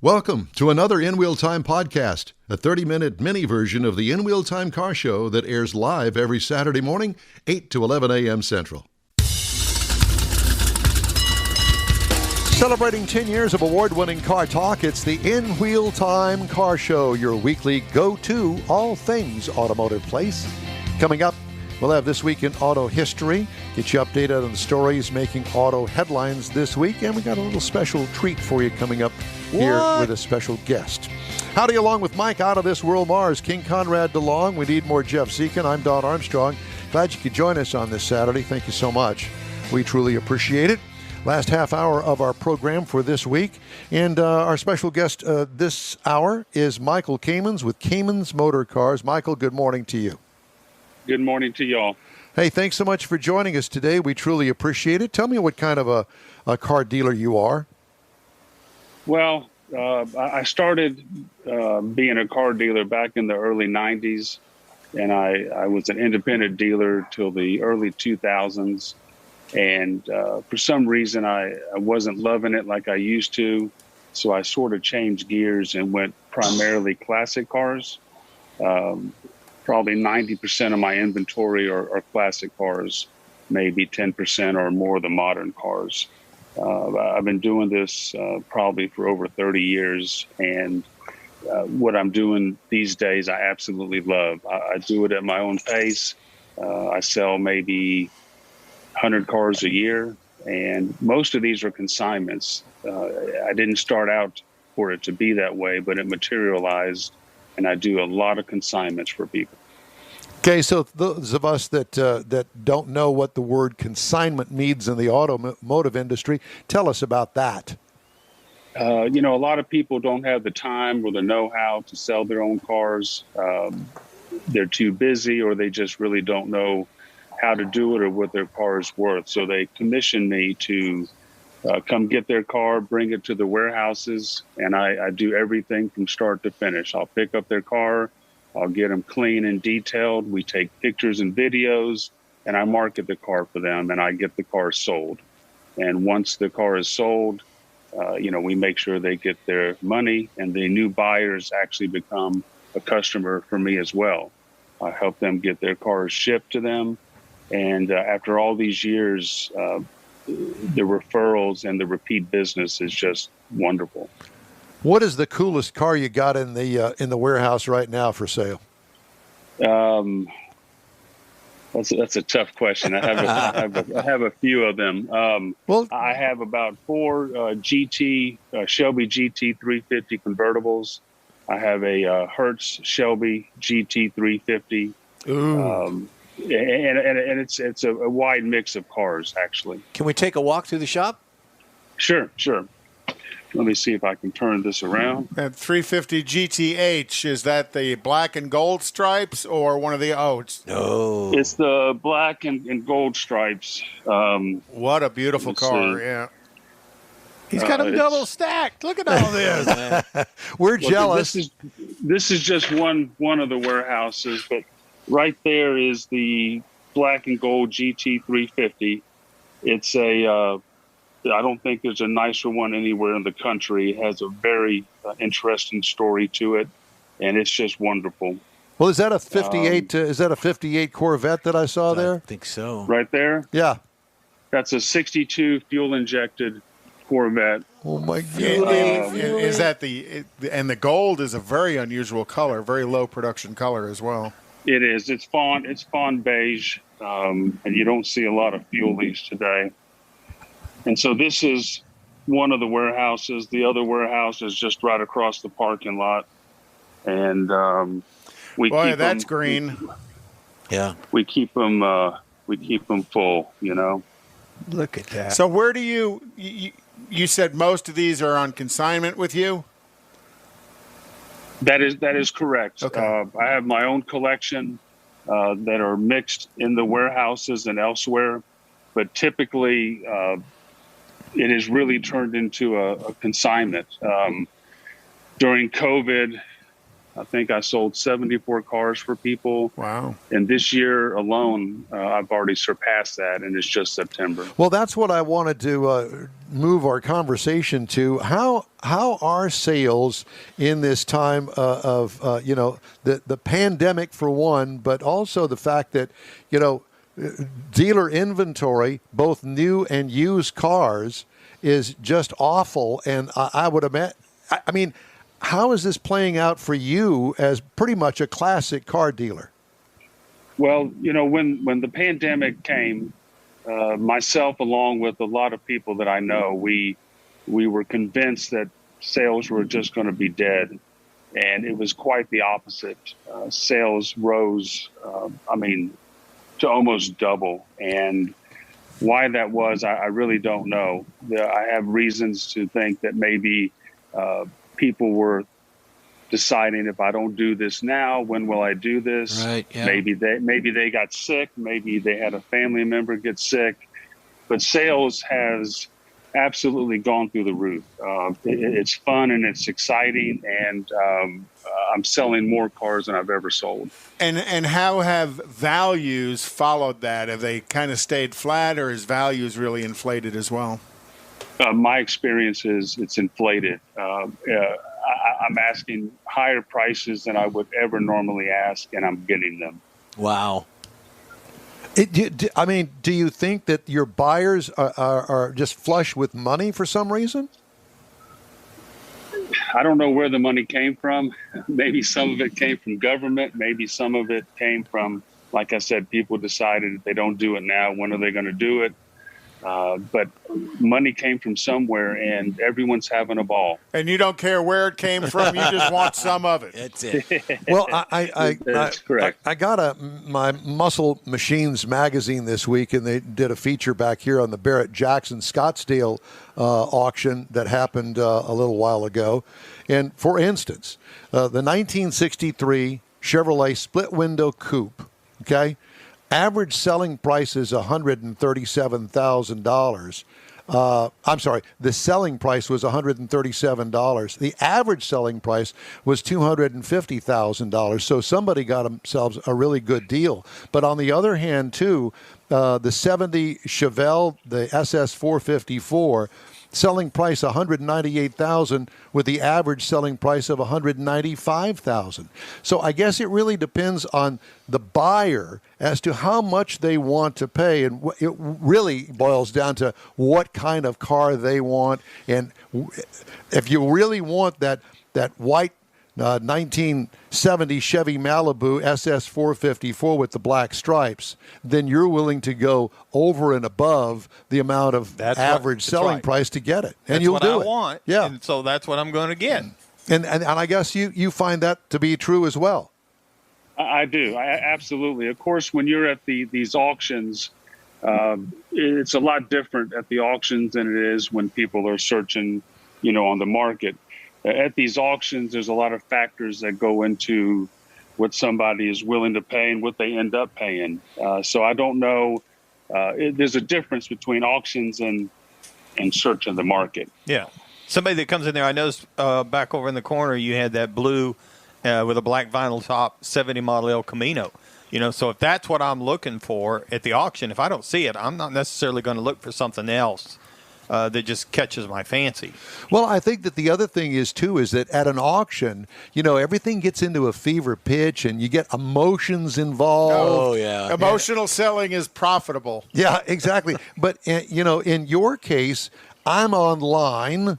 Welcome to another In Wheel Time podcast, a 30-minute mini version of the In Wheel Time car show that airs live every Saturday morning, 8 to 11 a.m. Central. Celebrating 10 years of award-winning car talk, it's the In Wheel Time car show, your weekly go-to all things automotive place. Coming up, we'll have This Week in Auto History, get you updated on the stories making auto headlines this week, and we got a little special treat for you coming up here with a special guest. Howdy, along with Mike out of this world Mars, King Conrad DeLong. We need more Jeff Zekin. I'm Don Armstrong. Glad you could join us on this Saturday. Thank you so much. We truly appreciate it. Last half hour of our program for this week. And our special guest this hour is Michael Kamins with Kamins Motorcars. Michael, good morning to you. Good morning to y'all. Hey, thanks so much for joining us today. We truly appreciate it. Tell me what kind of a car dealer you are. Well, I started being a car dealer back in the early 90s, and I was an independent dealer till the early 2000s. And for some reason, I wasn't loving it like I used to, so I sort of changed gears and went primarily classic cars. Probably 90% of my inventory are classic cars, maybe 10% or more the modern cars. I've been doing this probably for over 30 years, and what I'm doing these days, I absolutely love. I do it at my own pace. I sell maybe 100 cars a year, and most of these are consignments. I didn't start out for it to be that way, but it materialized, and I do a lot of consignments for people. Okay, so those of us that don't know what the word consignment means in the automotive industry, tell us about that. A lot of people don't have the time or the know-how to sell their own cars. They're too busy, or they just really don't know how to do it or what their car is worth. So they commission me to come get their car, bring it to the warehouses, and I do everything from start to finish. I'll pick up their car, I'll get them clean and detailed. We take pictures and videos, and I market the car for them, and I get the car sold. And once the car is sold, we make sure they get their money, and the new buyers actually become a customer for me as well. I help them get their cars shipped to them. And after all these years, the referrals and the repeat business is just wonderful. What is the coolest car you got in the warehouse right now for sale? That's a tough question. I have a few of them. I have about 4 Shelby GT 350 convertibles. I have a Hertz Shelby GT 350. Ooh. And it's a wide mix of cars, actually. Can we take a walk through the shop? Sure. Let me see if I can turn this around. That 350 GTH, is that the black and gold stripes or one of the No. It's the black and gold stripes. What a beautiful car, yeah. He's got them double stacked. Look at all this. We're jealous. This is just one of the warehouses, but right there is the black and gold GT 350. It's I don't think there's a nicer one anywhere in the country. It has a very interesting story to it, and it's just wonderful. Well, is that a 58? Is that a 58 Corvette that I saw there? I think so. Right there? Yeah. That's a 62 fuel-injected Corvette. Oh, my God. Is that and the gold is a very unusual color, very low production color as well. It is. It's fawn beige, and you don't see a lot of fuelies today. And so this is one of the warehouses. The other warehouse is just right across the parking lot. And that's green. Yeah. We keep them full, Look at that. So where do you said most of these are on consignment with you? That is correct. Okay. I have my own collection that are mixed in the warehouses and elsewhere, but typically it has really turned into a consignment. During COVID, I think I sold 74 cars for people. Wow. And this year alone, I've already surpassed that, and it's just September. Well, that's what I wanted to move our conversation to. How are sales in this time of the pandemic for one, but also the fact that, dealer inventory, both new and used cars, is just awful. And I would imagine, I mean, how is this playing out for you as pretty much a classic car dealer? Well, when the pandemic came, myself, along with a lot of people that I know, we were convinced that sales were just going to be dead. And it was quite the opposite. Sales rose, to almost double. And why that was, I really don't know. I have reasons to think that maybe people were deciding, if I don't do this now, when will I do this? Right, yeah. Maybe they got sick. Maybe they had a family member get sick. But sales has absolutely gone through the roof. It's fun and it's exciting, and I'm selling more cars than I've ever sold. And how have values followed that? Have they kind of stayed flat, or is values really inflated as well? My experience is it's inflated. I'm asking higher prices than I would ever normally ask, and I'm getting them. Wow. Do you think that your buyers are just flush with money for some reason? I don't know where the money came from. Maybe some of it came from government. Maybe some of it came from, like I said, people decided if they don't do it now, when are they going to do it? But money came from somewhere, and everyone's having a ball. And you don't care where it came from; you just want some of it. That's it. Well, That's correct. I got my Muscle Machines magazine this week, and they did a feature back here on the Barrett Jackson Scottsdale auction that happened a little while ago. And for instance, the 1963 Chevrolet split window coupe, okay? Average selling price is $137,000. I'm sorry, the selling price was $137. The average selling price was $250,000. So somebody got themselves a really good deal. But on the other hand, too, the 70 Chevelle, the SS 454, selling price $198,000 with the average selling price of $195,000. So I guess it really depends on the buyer as to how much they want to pay, and it really boils down to what kind of car they want. And if you really want that white 1970 Chevy Malibu SS 454 with the black stripes, then you're willing to go over and above the amount of average selling price to get it, and you'll do it. That's what I want. Yeah, and so that's what I'm going to get. And I guess you find that to be true as well. I do. Absolutely. Of course, when you're at these auctions, it's a lot different at the auctions than it is when people are searching, on the market. At these auctions, there's a lot of factors that go into what somebody is willing to pay and what they end up paying. So I don't know. There's a difference between auctions and searching the market. Yeah. Somebody that comes in there, I noticed back over in the corner, you had that blue with a black vinyl top 70 model El Camino. So if that's what I'm looking for at the auction, if I don't see it, I'm not necessarily going to look for something else that just catches my fancy. Well, I think that the other thing is that at an auction, everything gets into a fever pitch and you get emotions involved. Oh, yeah. Emotional selling is profitable. Yeah, exactly. But, in your case, I'm online.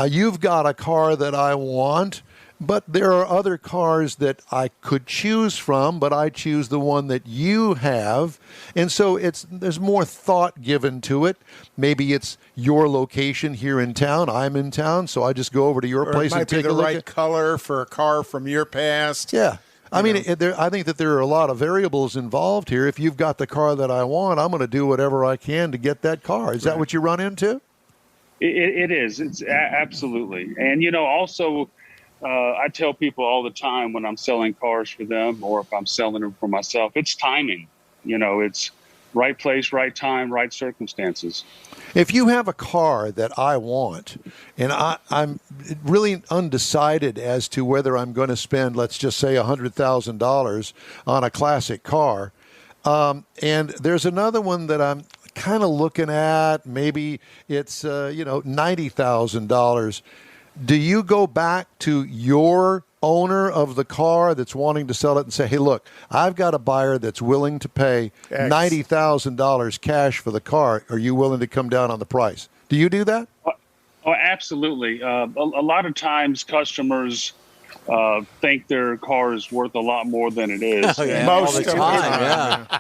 You've got a car that I want. But there are other cars that I could choose from, but I choose the one that you have. And so there's more thought given to it. Maybe it's your location here in town. I'm in town, so I just go over to your place and take a look. It might be the right color for a car from your past. Yeah. I think that there are a lot of variables involved here. If you've got the car that I want, I'm going to do whatever I can to get that car. Is that what you run into? It is. It's absolutely. And, also... I tell people all the time when I'm selling cars for them or if I'm selling them for myself, it's timing. It's right place, right time, right circumstances. If you have a car that I want, and I'm really undecided as to whether I'm going to spend, let's just say, $100,000 on a classic car, and there's another one that I'm kind of looking at, maybe it's $90,000. Do you go back to your owner of the car that's wanting to sell it and say, hey, look, I've got a buyer that's willing to pay $90,000 cash for the car. Are you willing to come down on the price? Do you do that? Oh, absolutely. A lot of times customers think their car is worth a lot more than it is. Oh, yeah. Most all of the the time, time.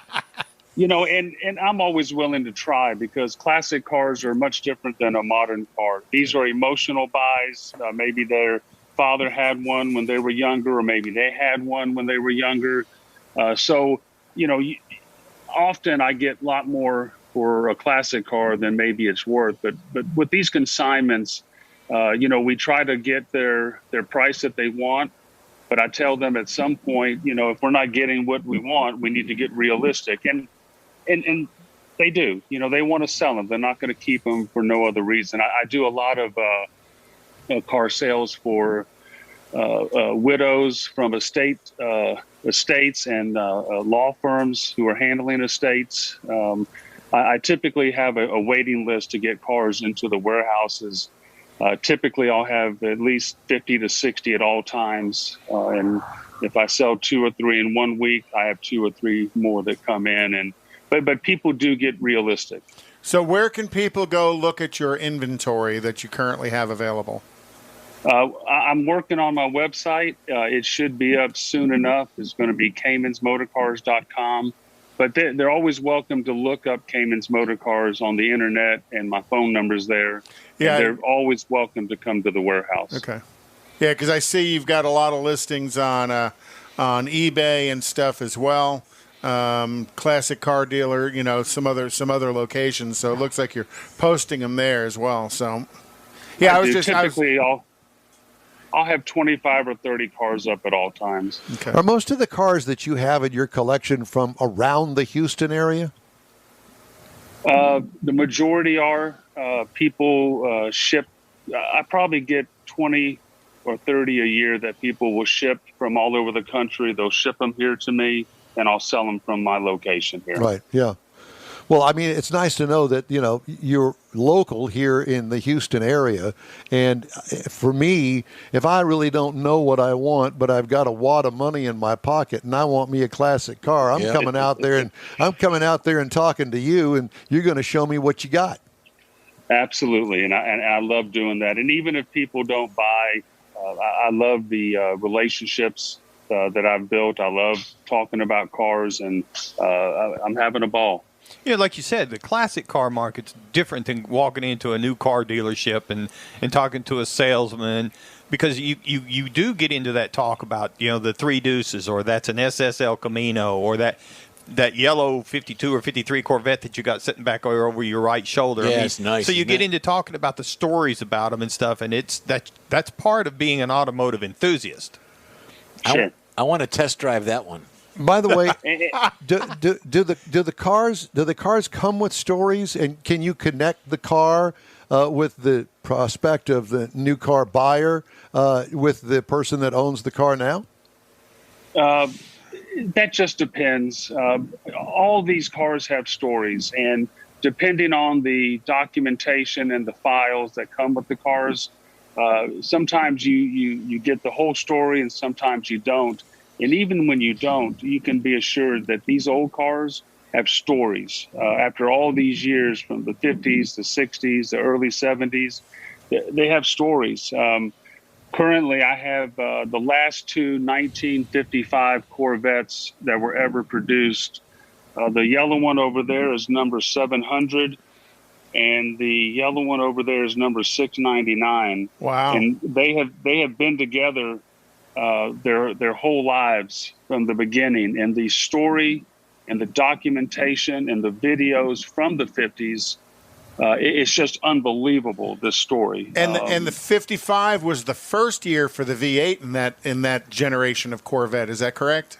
yeah. And I'm always willing to try because classic cars are much different than a modern car. These are emotional buys. Maybe their father had one when they were younger, or maybe they had one when they were younger. Often I get a lot more for a classic car than maybe it's worth. But with these consignments, we try to get their price that they want. But I tell them at some point, if we're not getting what we want, we need to get realistic. And they do. They want to sell them. They're not going to keep them for no other reason. I do a lot of car sales for widows from estates and law firms who are handling estates. I typically have a waiting list to get cars into the warehouses. Typically, I'll have at least 50 to 60 at all times. And if I sell 2 or 3 in 1 week, I have 2 or 3 more that come in. But people do get realistic. So where can people go look at your inventory that you currently have available? I'm working on my website. It should be up soon enough. It's going to be KaminsMotorcars.com. But they're always welcome to look up Kamins Motorcars on the internet, and my phone number's there. Yeah, and they're always welcome to come to the warehouse. Okay. Yeah, because I see you've got a lot of listings on eBay and stuff as well. Classic car dealer, some other locations. So it looks like you're posting them there as well. So, yeah, I'll have 25 or 30 cars up at all times. Okay. Are most of the cars that you have in your collection from around the Houston area? The majority are. People ship. I probably get 20 or 30 a year that people will ship from all over the country. They'll ship them here to me, and I'll sell them from my location here. Right, yeah. Well, I mean, it's nice to know that, you're local here in the Houston area. And for me, if I really don't know what I want, but I've got a wad of money in my pocket and I want me a classic car, I'm coming out there and talking to you, and you're going to show me what you got. Absolutely. And I love doing that. And even if people don't buy, I love the relationships that I've built. I love talking about cars, and I'm having a ball. Yeah, like you said, the classic car market's different than walking into a new car dealership and talking to a salesman, because you do get into that talk about, the 3 Deuces, or that's an SSL Camino, or that yellow 52 or 53 Corvette that you got sitting back over your right shoulder. Yeah, it's nice. So you get into talking about the stories about them and stuff, and that's part of being an automotive enthusiast. Sure. I want to test drive that one. By the way, do the cars come with stories, and can you connect the car with the prospect of the new car buyer with the person that owns the car now? That just depends. All these cars have stories, and depending on the documentation and the files that come with the cars, sometimes you get the whole story, and sometimes you don't. And even when you don't, you can be assured that these old cars have stories. After all these years, from the 50s, the 60s, the early 70s, they have stories. Currently, I have the last 2 1955 Corvettes that were ever produced. The yellow one over there is number 700, and the yellow one over there is number 699. Wow! And they have been together their whole lives from the beginning, and the story and the documentation and the videos from the 50s, it's just unbelievable, this story. And the 55 was the first year for the V8 in that generation of Corvette. Is that correct?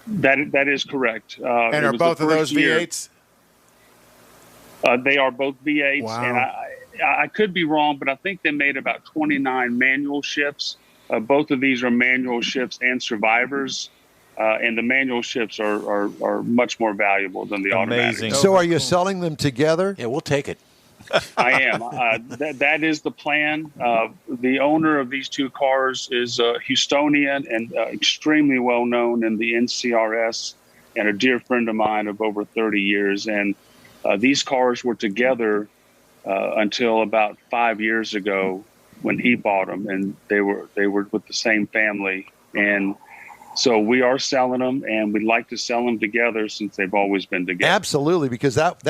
That is correct. And are both of those V8s? They are both V8s, Wow. and I could be wrong, but I think they made about 29 manual shifts. Both of these are manual shifts and survivors, and the manual shifts are much more valuable than the automatic. Amazing. So are you selling them together? Yeah, we'll take it. I am. That is the plan. The owner of these two cars is a Houstonian and extremely well known in the NCRS, and a dear friend of mine of over 30 years. And these cars were together until about 5 years ago when he bought them, and they were with the same family. And so we are selling them, and we'd like to sell them together since they've always been together. Absolutely, because that's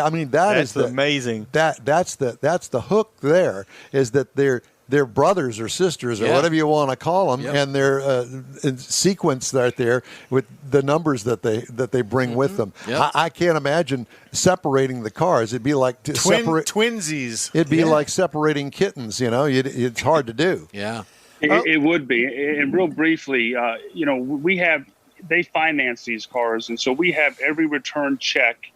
amazing. That's the hook. There is that they're brothers or sisters or whatever you want to call them, and they're in sequence right there with the numbers that they bring with them. Yep. I can't imagine separating the cars. It'd be like twinsies. It'd be like separating kittens. It's hard to do. Yeah. It would be. And real briefly, they finance these cars. And so we have every return check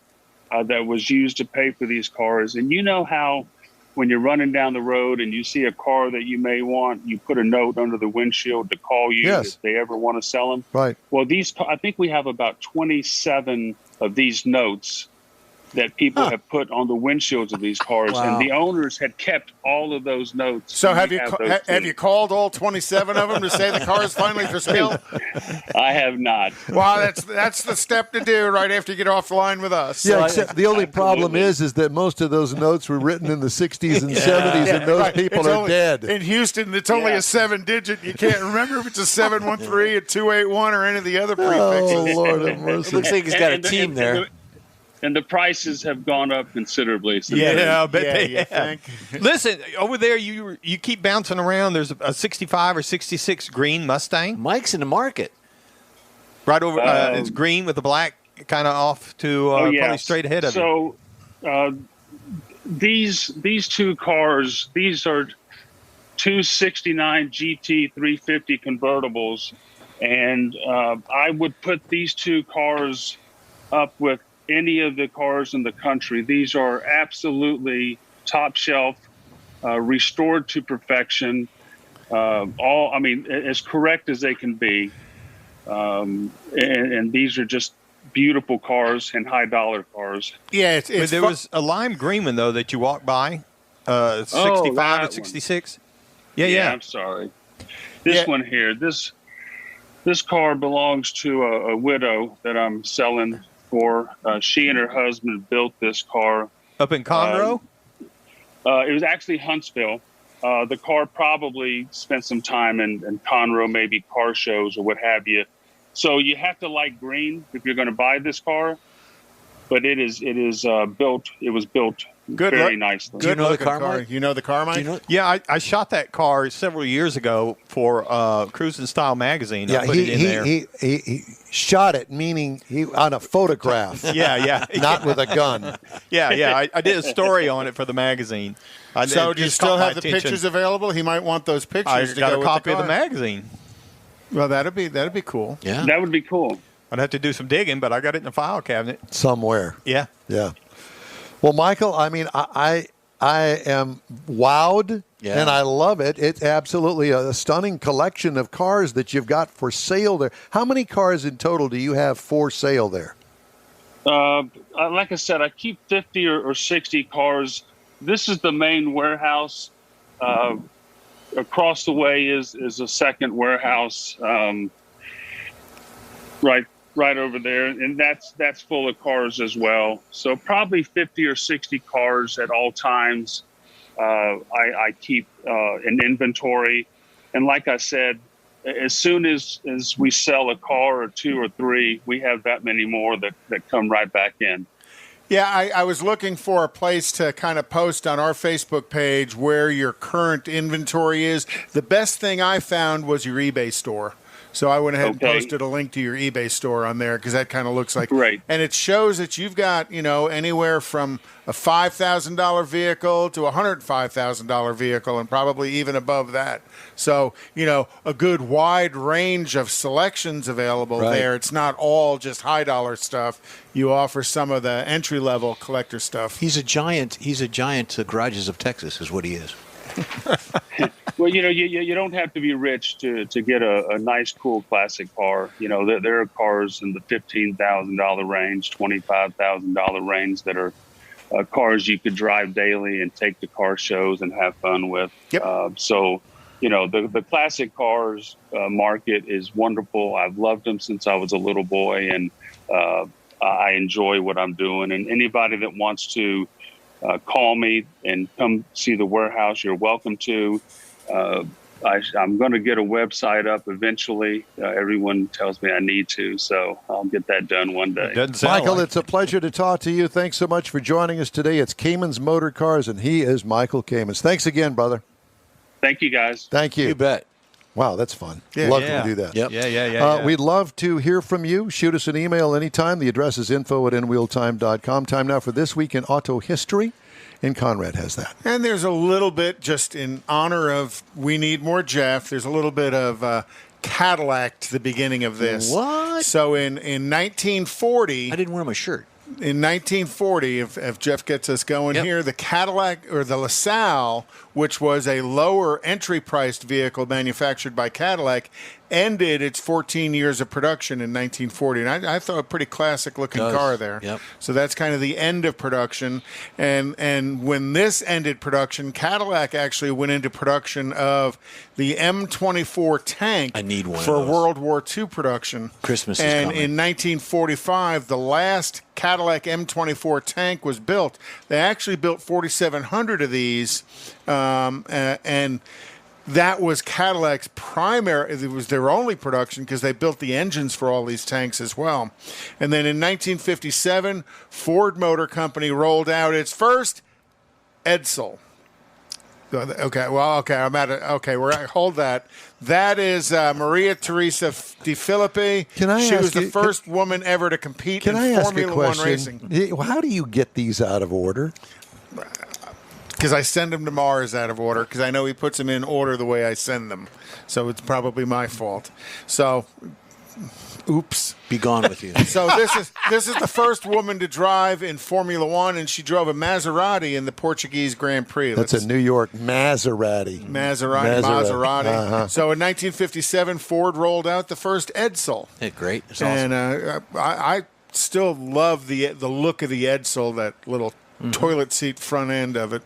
that was used to pay for these cars. And you know how when you're running down the road and you see a car that you may want, you put a note under the windshield to call you if they ever want to sell them. Right. Well, I think we have about 27 of these notes that people have put on the windshields of these cars, and the owners had kept all of those notes. So have you called all 27 of them to say the car is finally for sale? I have not. Well, that's the step to do right after you get off the line with us. Yeah, except the only problem is that most of those notes were written in the 60s and 70s, and those people are dead. In Houston, it's only a 7-digit. You can't remember if it's a 713, a 281, or any of the other prefixes. Oh, Lord have mercy. Looks like he's got a team there. And the prices have gone up considerably. I bet they have. Listen, over there, you keep bouncing around. There's a 65 or 66 green Mustang. Mike's in the market. Right over, it's green with the black kind of off to probably straight ahead of you. So these two cars, these are two 69 GT 350 convertibles. And I would put these two cars up with any of the cars in the country. These are absolutely top shelf, restored to perfection. As correct as they can be. And these are just beautiful cars and high dollar cars. Yeah, there was a lime green one though that you walked by, 65 or 66. Yeah. I'm sorry. This one here, this car belongs to a widow that I'm selling for. She and her husband built this car up in Conroe. It was actually Huntsville. The car probably spent some time in Conroe, maybe car shows or what have you. So you have to like green if you're going to buy this car. But it was built very nicely. Do you know the car, Mike? You know the car, Mike? Yeah, I shot that car several years ago for Cruising Style magazine. Yeah, I put it in there. He shot it, meaning on a photograph. Yeah. Not with a gun. Yeah. I did a story on it for the magazine. So do you still have the pictures available? He might want those pictures. I got a copy of the magazine. Well, that'd be cool. Yeah, that would be cool. I'd have to do some digging, but I got it in the file cabinet somewhere. Yeah. Well, Michael, I mean, I am wowed, and I love it. It's absolutely a stunning collection of cars that you've got for sale there. How many cars in total do you have for sale there? Like I said, I keep 50 or 60 cars. This is the main warehouse. Across the way is a second warehouse, right over there, and that's full of cars as well. So probably 50 or 60 cars at all times. I keep an inventory, and like I said, as soon as we sell a car or two or three, we have that many more that come right back in. Yeah, I was looking for a place to kind of post on our Facebook page where your current inventory is. The best thing I found was your eBay store. So I went ahead and Okay. posted a link to your eBay store on there because that kind of looks like. Great. And it shows that you've got, anywhere from a $5,000 vehicle to a $105,000 vehicle and probably even above that. So, a good wide range of selections available Right. there. It's not all just high dollar stuff. You offer some of the entry level collector stuff. He's a giant Garages of Texas is what he is. Well, you don't have to be rich to get a nice, cool classic car. There are cars in the $15,000 range, $25,000 range that are cars you could drive daily and take to car shows and have fun with. Yep. So, the classic cars market is wonderful. I've loved them since I was a little boy, and I enjoy what I'm doing. And anybody that wants to call me and come see the warehouse, you're welcome to. I'm going to get a website up eventually. Everyone tells me I need to, so I'll get that done one day. Doesn't sound Michael, like it's a pleasure to talk to you. Thanks so much for joining us today. It's Kamins Motorcars, and he is Michael Kamins. Thanks again, brother. Thank you, guys. Thank you. You bet. Wow, that's fun. Yeah. Love Yeah. to do that. Yep. Yeah. We'd love to hear from you. Shoot us an email anytime. The address is info@inwheeltime.com. Time now for This Week in Auto History, and Conrad has that. And there's a little bit, just in honor of We Need More Jeff, there's a little bit of Cadillac to the beginning of this. What? So in 1940, I didn't wear my shirt. in 1940, if Jeff gets us going Yep. here, the Cadillac, or the LaSalle, which was a lower entry-priced vehicle manufactured by Cadillac, ended its 14 years of production in 1940. And I thought a pretty classic-looking Does. car there. Yep. So that's kind of the end of production. And when this ended production, Cadillac actually went into production of the M24 tank I need one of for those. World War II production. Christmas is and coming. in 1945, the last Cadillac M24 tank was built. They actually built 4,700 of these, and that was Cadillac's primary. It was their only production because they built the engines for all these tanks as well. And then in 1957, Ford Motor Company rolled out its first Edsel. Okay, well, okay, I'm at it. Okay, hold that. That is Maria Teresa Di Filippi. Can I She ask was the you- first woman ever to compete Can in I ask Formula a One question? racing. How do you get these out of order? Because I send them to Mars out of order, because I know he puts them in order the way I send them. So it's probably my fault. So, oops. Be gone with you. So this is the first woman to drive in Formula One, and she drove a Maserati in the Portuguese Grand Prix. That's a New York Maserati. Maserati. Uh-huh. So in 1957, Ford rolled out the first Edsel. Hey, great. It's awesome. And I still love the look of the Edsel, that little toilet seat front end of it.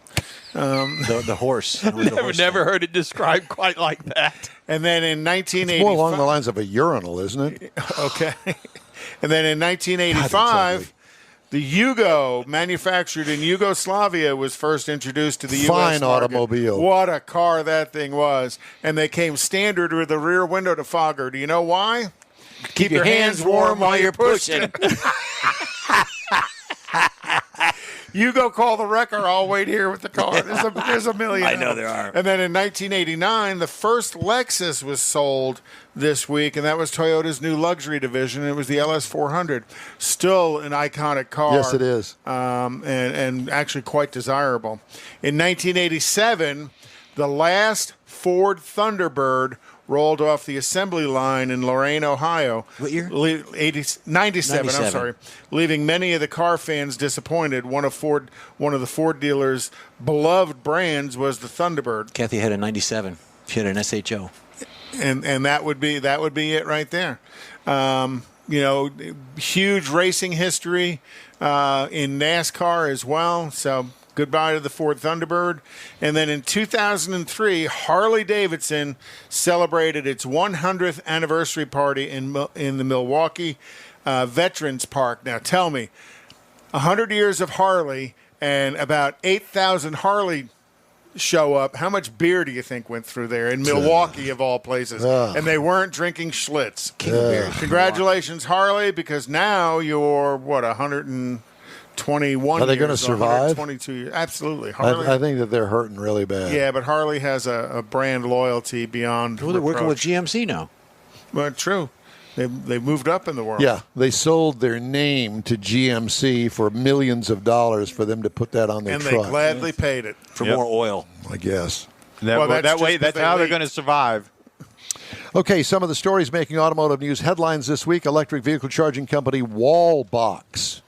The horse. It was a horse Never thing. heard it described quite like that. And then in 1985, More along the lines of a urinal, isn't it? okay. And then in God, 1985, the Yugo, manufactured in Yugoslavia, was first introduced to the U.S. Fine market. automobile. What a car that thing was! And they came standard with a rear window defogger. Do you know why? Keep your hands warm while you're pushing. You go call the wrecker. I'll wait here with the car. There's a million. I of know them. there are. And then in 1989, the first Lexus was sold this week, and that was Toyota's new luxury division. It was the LS400. Still an iconic car. Yes, it is. And actually quite desirable. In 1987, the last Ford Thunderbird rolled off the assembly line in Lorain, Ohio. What year? 97, I'm 97. sorry. Leaving many of the car fans disappointed. One of the Ford dealers' beloved brands was the Thunderbird. Kathy had a 97. She had an SHO. And that would be it right there. Huge racing history in NASCAR as well. So goodbye to the Ford Thunderbird. And then in 2003, Harley-Davidson celebrated its 100th anniversary party in the Milwaukee Veterans Park. Now tell me, 100 years of Harley and about 8,000 Harley show up. How much beer do you think went through there in Milwaukee, of all places? And they weren't drinking Schlitz. King of beer. Congratulations, Harley, because now you're, 121 Are they gonna years, survive? 122 years. Absolutely. Harley. I think that they're hurting really bad. Yeah, but Harley has a brand loyalty beyond Well, they're working with reproach. GMC now. But true. They moved up in the world. Yeah, they sold their name to GMC for millions of dollars for them to put that on their and truck. they gladly paid it. For more oil. I guess. That's how they're going to survive. Okay, some of the stories making automotive news headlines this week. Electric vehicle charging company Wallbox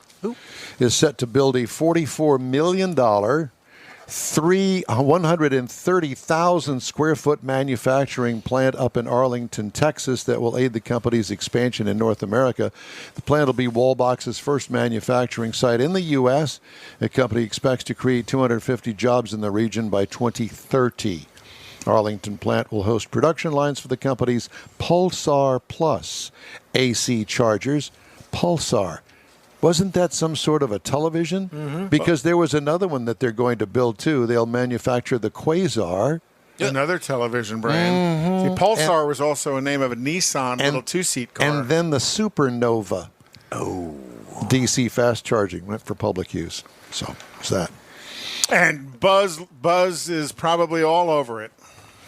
is set to build a $44 million, 130,000 square foot manufacturing plant up in Arlington, Texas that will aid the company's expansion in North America. The plant will be Wallbox's first manufacturing site in the U.S. The company expects to create 250 jobs in the region by 2030. Arlington plant will host production lines for the company's Pulsar Plus AC chargers. Pulsar. Wasn't that some sort of a television? Mm-hmm. Because there was another one that they're going to build, too. They'll manufacture the Quasar. Another television brand. Mm-hmm. See, Pulsar was also a name of a Nissan little two-seat car. And then the Supernova. Oh. DC fast charging went for public use. So, what's that? And Buzz is probably all over it.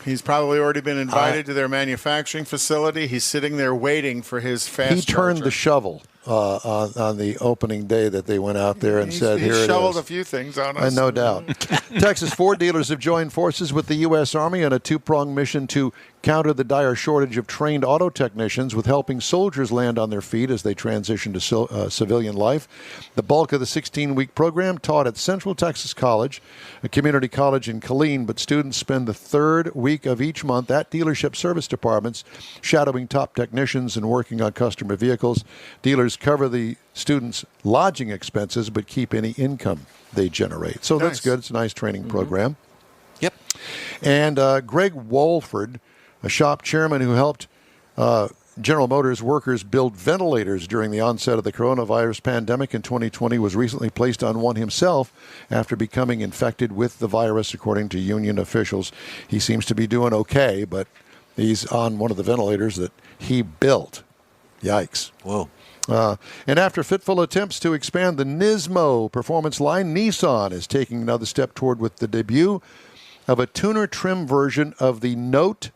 He's probably already been invited to their manufacturing facility. He's sitting there waiting for his fast charger. He turned the shovel on the opening day that they went out there and said, here it is. He shoveled a few things on us. No doubt. Texas Ford dealers have joined forces with the U.S. Army on a two-pronged mission to counter the dire shortage of trained auto technicians with helping soldiers land on their feet as they transition to civilian life. The bulk of the 16-week program taught at Central Texas College, a community college in Killeen, but students spend the third week of each month at dealership service departments shadowing top technicians and working on customer vehicles. Dealers cover the students' lodging expenses but keep any income they generate. So that's good. It's a nice training program. Yep. And Greg Walford, a shop chairman who helped General Motors workers build ventilators during the onset of the coronavirus pandemic in 2020, was recently placed on one himself after becoming infected with the virus, according to union officials. He seems to be doing okay, but he's on one of the ventilators that he built. Yikes. Whoa. And after fitful attempts to expand the Nismo performance line, Nissan is taking another step toward with the debut of a tuner trim version of the Note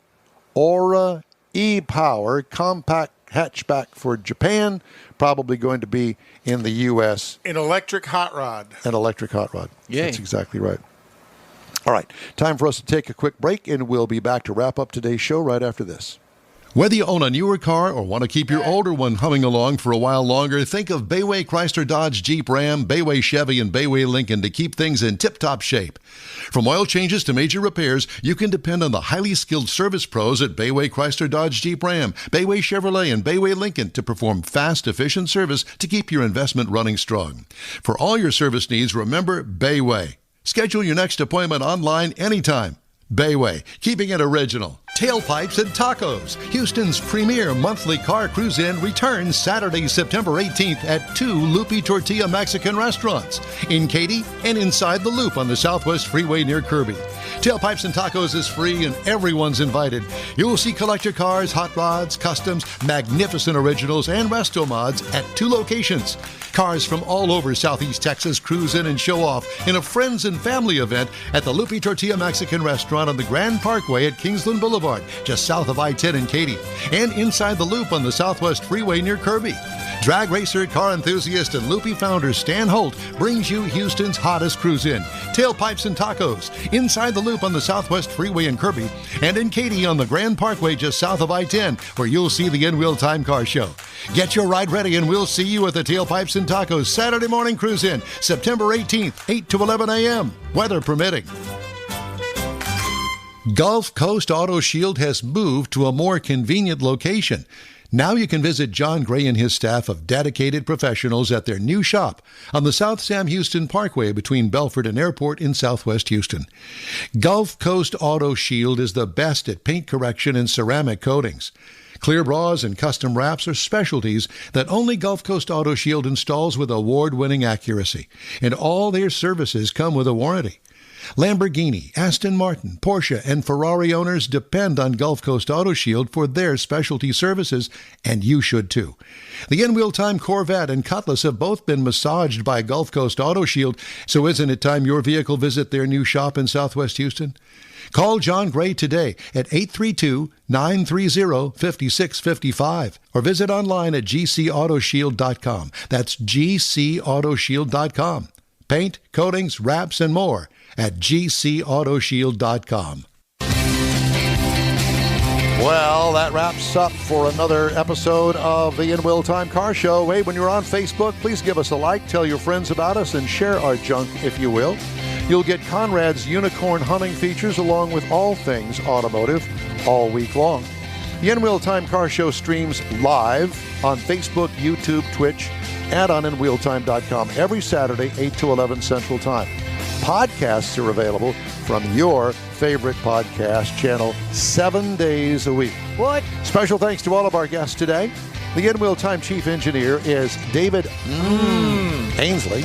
Aura e-Power compact hatchback for Japan, probably going to be in the U.S. An electric hot rod. An electric hot rod. Yay. That's exactly right. All right, time for us to take a quick break, and we'll be back to wrap up today's show right after this. Whether you own a newer car or want to keep your older one humming along for a while longer, think of Bayway Chrysler Dodge Jeep Ram, Bayway Chevy, and Bayway Lincoln to keep things in tip-top shape. From oil changes to major repairs, you can depend on the highly skilled service pros at Bayway Chrysler Dodge Jeep Ram, Bayway Chevrolet, and Bayway Lincoln to perform fast, efficient service to keep your investment running strong. For all your service needs, remember Bayway. Schedule your next appointment online anytime. Bayway, keeping it original. Tailpipes and Tacos, Houston's premier monthly car cruise-in, returns Saturday, September 18th at 2 Loopy Tortilla Mexican restaurants in Katy and inside the Loop on the Southwest Freeway near Kirby. Tailpipes and Tacos is free and everyone's invited. You'll see collector cars, hot rods, customs, magnificent originals, and resto mods at 2 locations. Cars from all over Southeast Texas cruise in and show off in a friends and family event at the Loopy Tortilla Mexican restaurant on the Grand Parkway at Kingsland Boulevard, just south of I-10 in Katy, and inside the Loop on the Southwest Freeway near Kirby. Drag racer, car enthusiast, and Loopy founder Stan Holt brings you Houston's hottest cruise-in, Tailpipes and Tacos, inside the Loop on the Southwest Freeway in Kirby, and in Katy on the Grand Parkway just south of I-10, where you'll see the In-Wheel Time Car Show. Get your ride ready, and we'll see you at the Tailpipes and Tacos Saturday morning cruise-in, September 18th, 8 to 11 a.m., weather permitting. Gulf Coast Auto Shield has moved to a more convenient location. Now you can visit John Gray and his staff of dedicated professionals at their new shop on the South Sam Houston Parkway between Belford and Airport in Southwest Houston. Gulf Coast Auto Shield is the best at paint correction and ceramic coatings. Clear bras and custom wraps are specialties that only Gulf Coast Auto Shield installs with award-winning accuracy, and all their services come with a warranty. Lamborghini, Aston Martin, Porsche, and Ferrari owners depend on Gulf Coast Auto Shield for their specialty services, and you should too. The In-Wheel Time Corvette and Cutlass have both been massaged by Gulf Coast Auto Shield, so isn't it time your vehicle visit their new shop in Southwest Houston? Call John Gray today at 832-930-5655 or visit online at gcautoshield.com. That's gcautoshield.com. Paint, coatings, wraps, and more at gcautoshield.com. Well, that wraps up for another episode of the In Will Time Car Show. Hey, when you're on Facebook, please give us a like, tell your friends about us, and share our junk if you will. You'll get Conrad's unicorn hunting features along with all things automotive all week long. The In Will Time Car Show streams live on Facebook, YouTube, Twitch, and on InWheelTime.com every Saturday, 8 to 11 Central Time. Podcasts are available from your favorite podcast channel 7 days a week. What? Special thanks to all of our guests today. The In Wheel Time Chief Engineer is David Ainsley.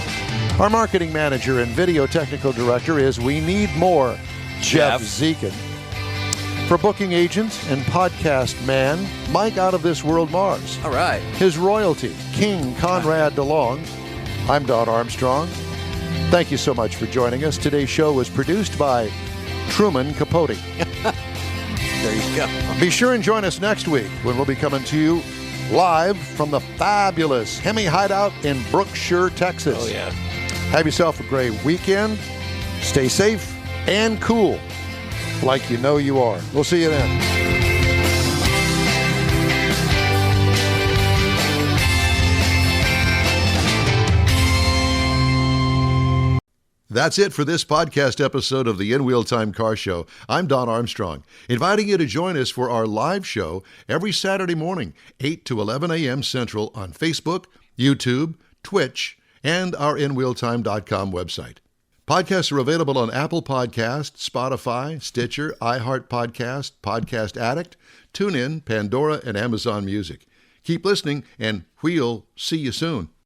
Our Marketing Manager and Video Technical Director is We Need More, Jeff Zekin. For booking agent and podcast man, Mike Out of This World Mars. All right. His royalty, King Conrad DeLong. I'm Don Armstrong. Thank you so much for joining us. Today's show was produced by Truman Capote. There you go. Be sure and join us next week when we'll be coming to you live from the fabulous Hemi Hideout in Brookshire, Texas. Oh, yeah. Have yourself a great weekend. Stay safe and cool, like you know you are. We'll see you then. That's it for this podcast episode of the In Wheel Time Car Show. I'm Don Armstrong, inviting you to join us for our live show every Saturday morning, 8 to 11 a.m. Central on Facebook, YouTube, Twitch, and our InWheelTime.com website. Podcasts are available on Apple Podcasts, Spotify, Stitcher, iHeart Podcast, Podcast Addict, TuneIn, Pandora, and Amazon Music. Keep listening, and we'll see you soon.